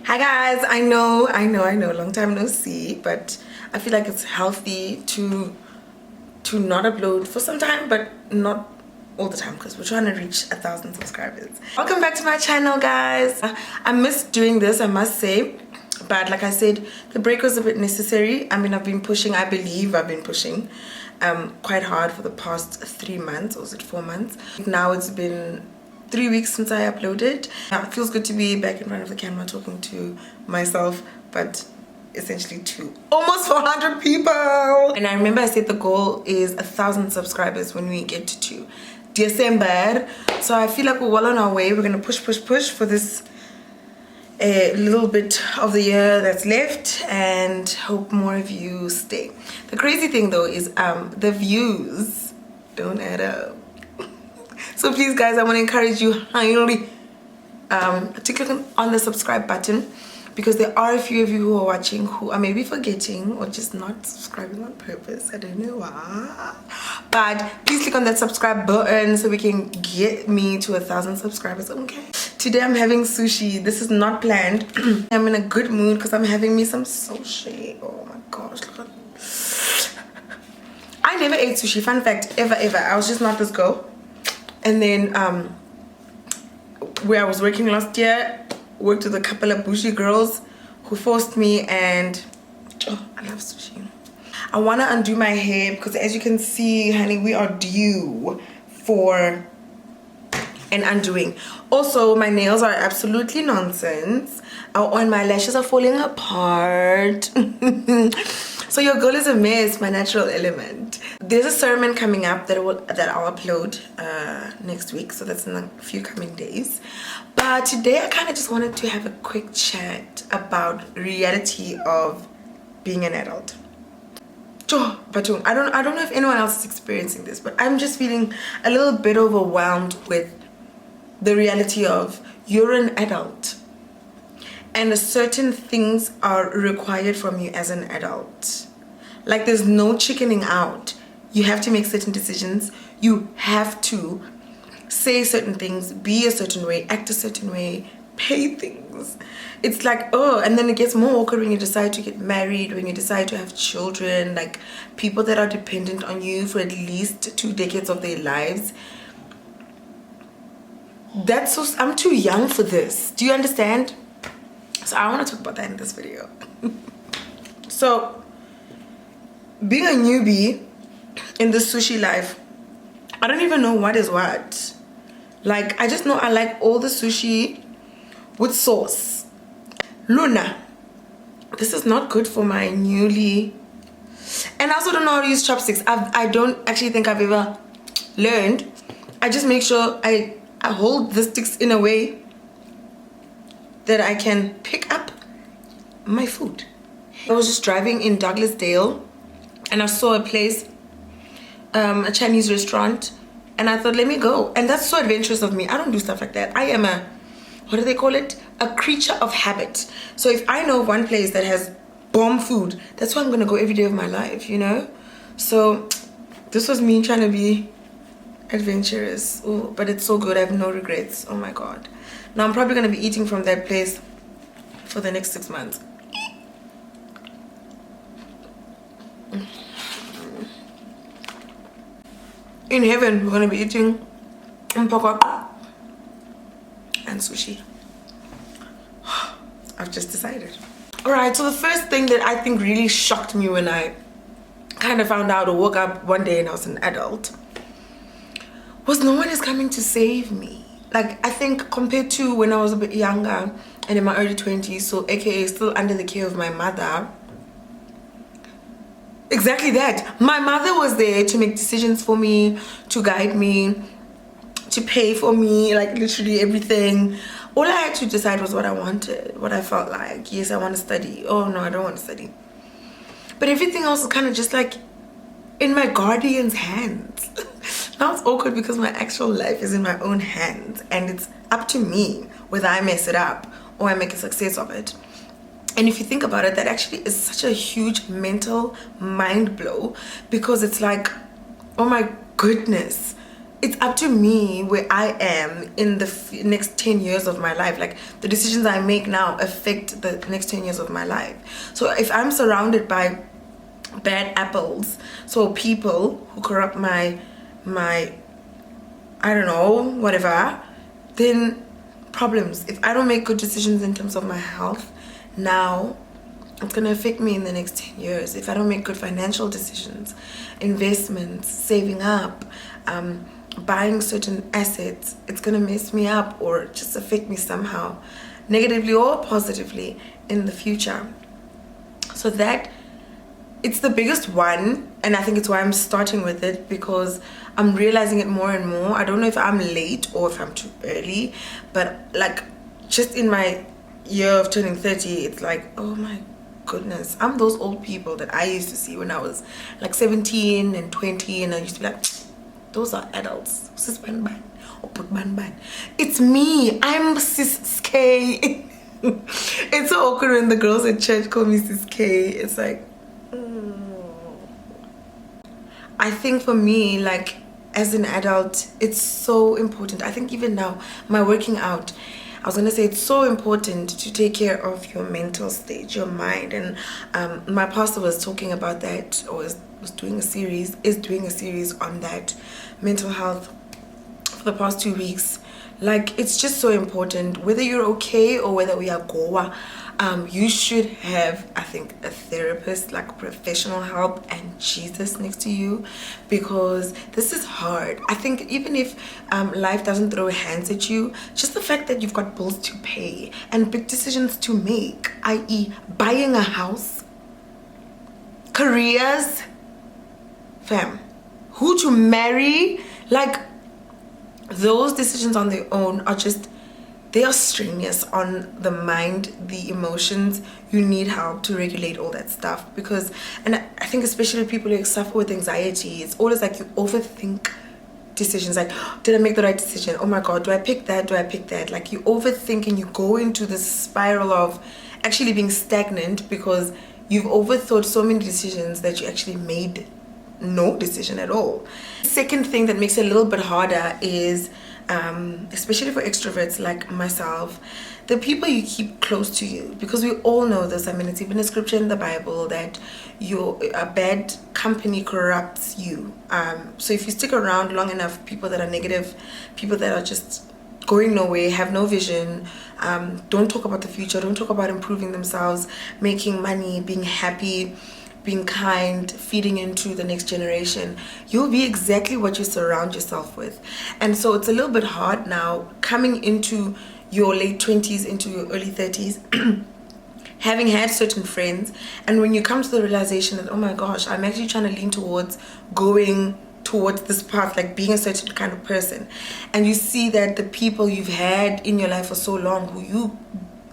Hi guys, I know, long time no see, but I feel like it's healthy to not upload for some time, but not all the time because we're trying to reach 1,000 subscribers. Welcome back to my channel, guys. I missed doing this, I must say, but like I said, the break was a bit necessary. I mean, I believe I've been pushing quite hard for the past 3 months, or was it 4 months? Now it's been 3 weeks since I uploaded. It feels good to be back in front of the camera talking to myself, but essentially to almost 400 people. And I remember I said the goal is 1,000 subscribers when we get to December. So I feel like we're well on our way. We're gonna push for this little bit of the year that's left and hope more of you stay. The crazy thing though is the views don't add up. So please guys, I want to encourage you highly to click on the subscribe button, because there are a few of you who are watching who are maybe forgetting or just not subscribing on purpose. I don't know why. But please click on that subscribe button so we can get me to 1,000 subscribers, okay? Today I'm having sushi. This is not planned. I'm in a good mood because I'm having me some sushi. Oh my gosh, look at I never ate sushi, fun fact, ever. I was just not this girl. And then where I was working last year, worked with a couple of bougie girls who forced me, and oh, I love sushi. I want to undo my hair because, as you can see, honey, we are due for an undoing. Also, my nails are absolutely nonsense. And my lashes are falling apart. So your girl is a mess, my natural element. There's a sermon coming up that I'll upload next week, so that's in a few coming days. But today I kind of just wanted to have a quick chat about reality of being an adult. But I don't know if anyone else is experiencing this, but I'm just feeling a little bit overwhelmed with the reality of you're an adult and certain things are required from you as an adult. Like, there's no chickening out. You have to make certain decisions. You have to say certain things, be a certain way, act a certain way, pay things. It's like, oh, and then it gets more awkward when you decide to get married, when you decide to have children, like people that are dependent on you for at least 2 decades of their lives. I'm too young for this. Do you understand? So I want to talk about that in this video. So being a newbie in the sushi life, I don't even know what is what. Like, I just know I like all the sushi with sauce. Luna, this is not good for my newly, and I also don't know how to use chopsticks. I don't actually think I've ever learned. I just make sure I hold the sticks in a way that I can pick up my food. I was just driving in Douglasdale and I saw a place, a Chinese restaurant, and I thought, let me go. And that's so adventurous of me. I don't do stuff like that. I am what do they call it? A creature of habit. So if I know of one place that has bomb food, that's where I'm gonna go every day of my life, you know? So this was me trying to be adventurous. Oh, but it's so good. I have no regrets. Oh my God. Now I'm probably gonna be eating from that place for the next 6 months. In heaven, we're gonna be eating mpokwa and sushi. I've just decided. Alright, so the first thing that I think really shocked me when I kind of found out or woke up one day and I was an adult was no one is coming to save me. Like, I think compared to when I was a bit younger and in my early 20s, so aka still under the care of my mother. Exactly that. My mother was there to make decisions for me, to guide me, to pay for me, like literally everything. All I had to decide was what I wanted, what I felt like. Yes, I want to study. Oh no, I don't want to study. But everything else is kind of just like in my guardian's hands. Now it's awkward because my actual life is in my own hands and it's up to me whether I mess it up or I make a success of it. And if you think about it, that actually is such a huge mental mind blow, because it's like, oh my goodness, it's up to me where I am in the next 10 years of my life. Like, the decisions I make now affect the next 10 years of my life. So if I'm surrounded by bad apples, so people who corrupt my I don't know, whatever, then problems. If I don't make good decisions in terms of my health now, it's going to affect me in the next 10 years. If I don't make good financial decisions, investments, saving up, buying certain assets, it's going to mess me up or just affect me somehow, negatively or positively, in the future. So that, it's the biggest one, and I think it's why I'm starting with it, because I'm realizing it more and more. I don't know if I'm late or if I'm too early, but like, just in my year of turning 30, it's like, oh my goodness, I'm those old people that I used to see when I was like 17 and 20, and I used to be like, those are adults. Sis ban or put ban. It's me. I'm Sis K. It's so awkward when the girls at church call me Sis K. It's like, I think for me, like, as an adult, it's so important. I think even now, my working out, I was gonna say, it's so important to take care of your mental state, your mind. And my pastor was talking about that, or is doing a series on that, mental health, for the past 2 weeks. Like, it's just so important, whether you're okay or whether we are goa. You should have, I think, a therapist, like professional help, and Jesus next to you, because this is hard. I think even if life doesn't throw hands at you, just the fact that you've got bills to pay and big decisions to make, i.e. buying a house, careers, fam, who to marry, like, those decisions on their own are just, they are strenuous on the mind, the emotions. You need help to regulate all that stuff, because, and I think especially people who suffer with anxiety, it's always like you overthink decisions. Like, did I make the right decision? Oh my god, do I pick that? Do I pick that? Like, you overthink and you go into this spiral of actually being stagnant because you've overthought so many decisions that you actually made no decision at all. Second thing that makes it a little bit harder is, especially for extroverts like myself, the people you keep close to you, because we all know this. I mean, it's even a scripture in the Bible that a bad company corrupts you. So if you stick around long enough, people that are negative, people that are just going nowhere, have no vision, don't talk about the future, don't talk about improving themselves, making money, being happy, being kind, feeding into the next generation, you'll be exactly what you surround yourself with. And so it's a little bit hard now, coming into your late 20s, into your early 30s, having had certain friends, and when you come to the realization that, oh my gosh, I'm actually trying to lean towards going towards this path, like being a certain kind of person, and you see that the people you've had in your life for so long, who you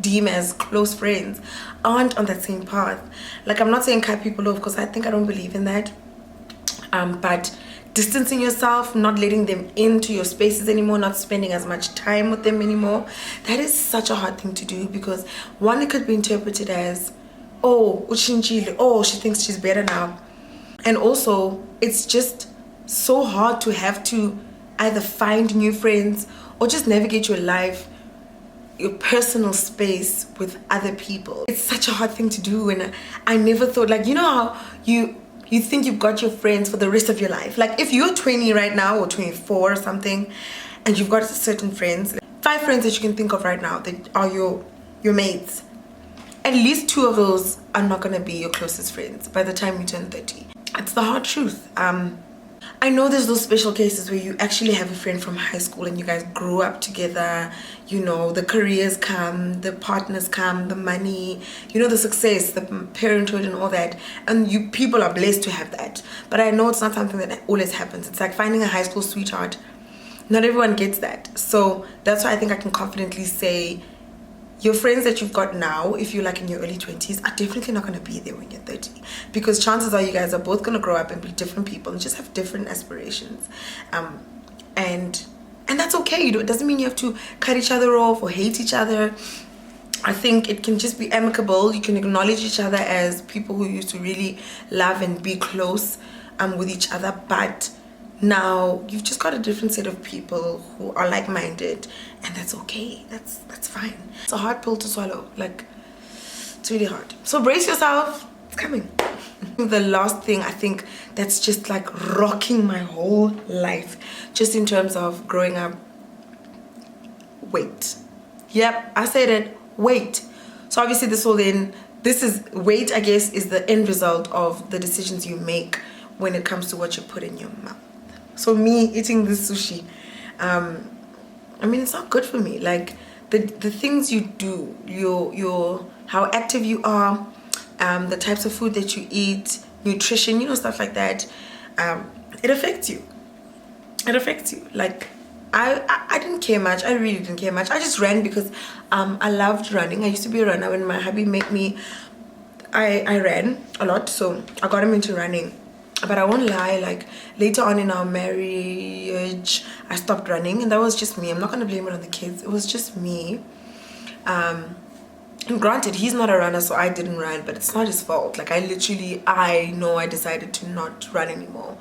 deem as close friends, aren't on that same path. Like, I'm not saying cut people off, because I don't believe in that, but distancing yourself, not letting them into your spaces anymore, not spending as much time with them anymore, that is such a hard thing to do, because one, it could be interpreted as, oh, uchinchile, oh, she thinks she's better now, and also it's just so hard to have to either find new friends or just navigate your life, your personal space with other people. It's such a hard thing to do, and I never thought, like, you know how you think you've got your friends for the rest of your life. Like, if you're 20 right now, or 24 or something, and you've got certain friends, 5 friends that you can think of right now that are your mates, at least 2 of those are not going to be your closest friends by the time you turn 30. It's the hard truth. I know there's those special cases where you actually have a friend from high school and you guys grew up together, you know, the careers come, the partners come, the money, you know, the success, the parenthood and all that, and you people are blessed to have that. But I know it's not something that always happens. It's like finding a high school sweetheart. Not everyone gets that. So that's why I think I can confidently say your friends that you've got now, if you're like in your early 20s, are definitely not going to be there when you're 30, because chances are you guys are both going to grow up and be different people and just have different aspirations, and that's okay. It doesn't mean you have to cut each other off or hate each other. I think it can just be amicable. You can acknowledge each other as people who used to really love and be close with each other, but Now you've just got a different set of people who are like-minded, and that's okay. That's fine. It's a hard pill to swallow. Like, it's really hard. So brace yourself. It's coming. The last thing I think that's just like rocking my whole life, just in terms of growing up, weight. Yep, I said it, weight. So obviously this is weight, I guess, is the end result of the decisions you make when it comes to what you put in your mouth. So me eating this sushi, I mean, it's not good for me. Like the things you do, your how active you are, the types of food that you eat, nutrition, you know, stuff like that, it affects you. It affects you. Like I didn't care much. I really didn't care much. I just ran because I loved running. I used to be a runner. When my hubby made me, I ran a lot, so I got him into running. But I won't lie, like later on in our marriage, I stopped running, and that was just me. I'm not gonna blame it on the kids. It was just me. And granted, he's not a runner, so I didn't run, but it's not his fault. Like I know I decided to not run anymore.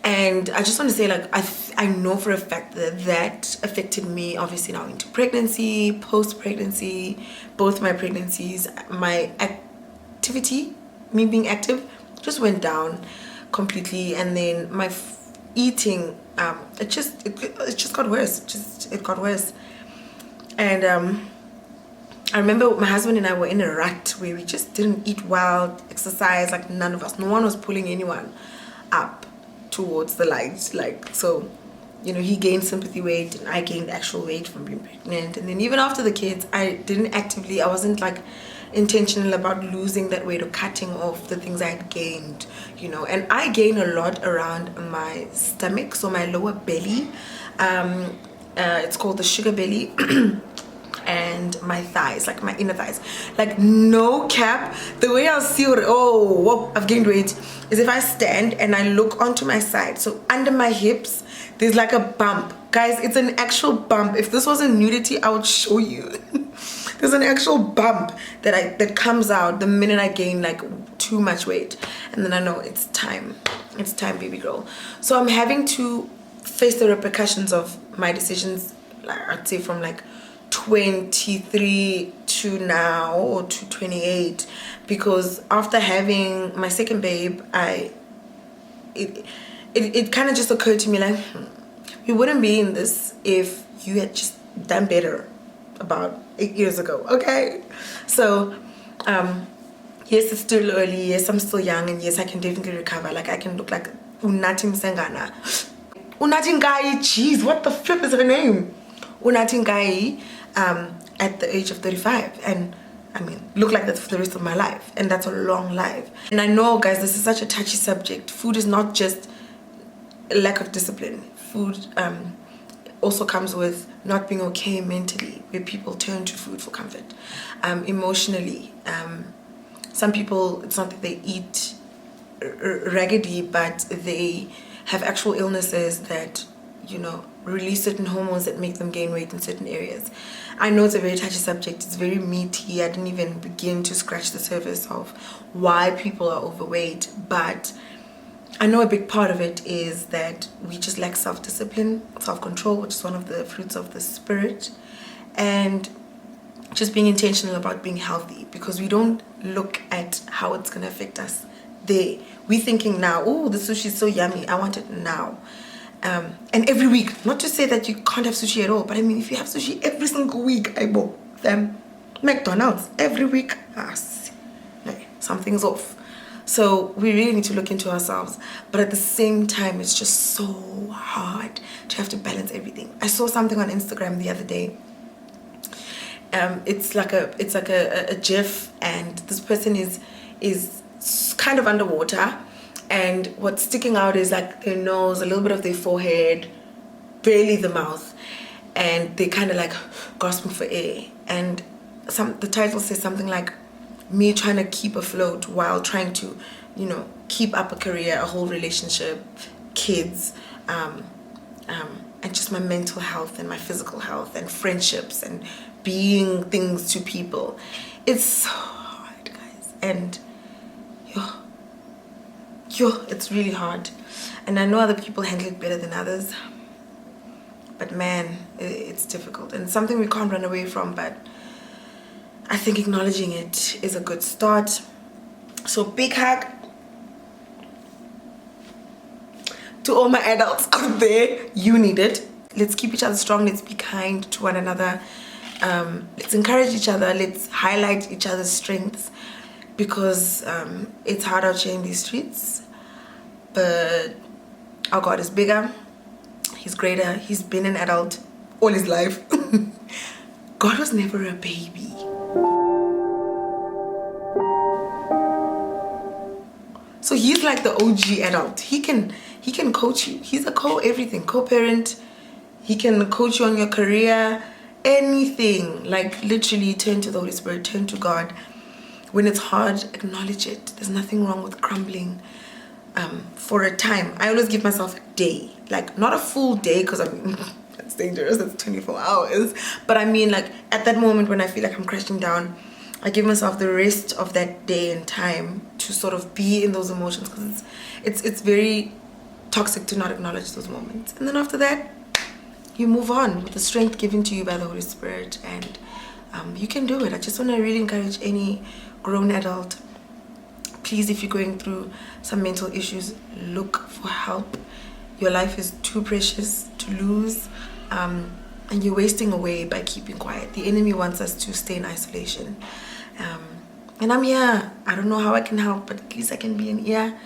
And I just want to say, like, I know for a fact that affected me, obviously, now into pregnancy, post-pregnancy, both my pregnancies. My activity, me being active, just went down completely. And then my eating, it just got worse. It got worse. And I remember my husband and I were in a rut where we just didn't eat well, exercise, like none of us. No one was pulling anyone up towards the light. Like, so, you know, he gained sympathy weight and I gained actual weight from being pregnant. And then even after the kids, I wasn't like intentional about losing that weight or cutting off the things I had gained, you know. And I gain a lot around my stomach, so my lower belly. It's called the sugar belly. And my thighs, like my inner thighs, like no cap, the way I'll see it, oh whoa, I've gained weight, is if I stand and I look onto my side. So under my hips there's like a bump, guys. It's an actual bump. If this was a nudity, I would show you. There's an actual bump that comes out the minute I gain like too much weight, and then I know it's time, baby girl. So I'm having to face the repercussions of my decisions, like I'd say from like 23 to now, or to 28, because after having my second babe, it kind of just occurred to me like, we wouldn't be in this if you had just done better about 8 years ago. Okay, so yes, it's still early, yes, I'm still young, and yes, I can definitely recover. Like I can look like Unati Msangana, Unati Ngai, jeez, what the flip is her name? Unati Ngai, at the age of 35, and I mean, look like that for the rest of my life, and that's a long life. And I know, guys, this is such a touchy subject. Food is not just a lack of discipline. Food also comes with not being okay mentally, where people turn to food for comfort. Emotionally, some people, it's not that they eat raggedy, but they have actual illnesses that, you know, release certain hormones that make them gain weight in certain areas. I know it's a very touchy subject. It's very meaty. I didn't even begin to scratch the surface of why people are overweight, but I know a big part of it is that we just lack self-discipline, self-control, which is one of the fruits of the spirit, and just being intentional about being healthy, because we don't look at how it's going to affect us there. We're thinking now, oh, the sushi is so yummy, I want it now. And every week, not to say that you can't have sushi at all, but I mean, if you have sushi every single week, I bought them McDonald's every week, something's off. So we really need to look into ourselves, but at the same time, it's just so hard to have to balance everything. I saw something on Instagram the other day. It's like a GIF, and this person is kind of underwater. And what's sticking out is like their nose, a little bit of their forehead, barely the mouth, and they kind of like gasping for air. And the title says something like, me trying to keep afloat while trying to, you know, keep up a career, a whole relationship, kids, and just my mental health and my physical health and friendships and being things to people. It's so hard, guys. And it's really hard. And I know other people handle it better than others. But man, it's difficult. And it's something we can't run away from, but I think acknowledging it is a good start. So big hug to all my adults out there. You need it. Let's keep each other strong. Let's be kind to one another. Let's encourage each other. Let's highlight each other's strengths, because it's hard out here in these streets. But our God is bigger. He's greater. He's been an adult all his life. God was never a baby. So he's like the OG adult. He can coach you. He's a everything, co-parent. He can coach you on your career, anything. Like literally turn to the Holy Spirit, turn to God. When it's hard, acknowledge it. There's nothing wrong with crumbling for a time. I always give myself a day, like not a full day, because that's dangerous. That's 24 hours. But I mean, like at that moment when I feel like I'm crashing down, I give myself the rest of that day and time to sort of be in those emotions, because it's very toxic to not acknowledge those moments. And then after that, you move on with the strength given to you by the Holy Spirit, and you can do it. I just want to really encourage any grown adult, please, if you're going through some mental issues, look for help. Your life is too precious to lose, and you're wasting away by keeping quiet. The enemy wants us to stay in isolation, and I'm here. I don't know how I can help, but at least I can be an ear.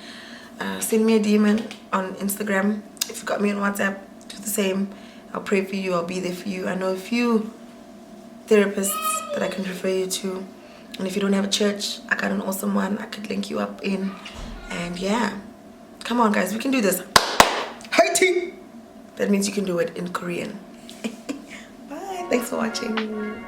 Send me a DM on Instagram. If you got me on WhatsApp, do the same. I'll pray for you. I'll be there for you. I know a few therapists that I can refer you to, and if you don't have a church, I got an awesome one I could link you up in. And yeah, come on guys, we can do this. Haiti! That means you can do it in Korean. Bye. Thanks for watching.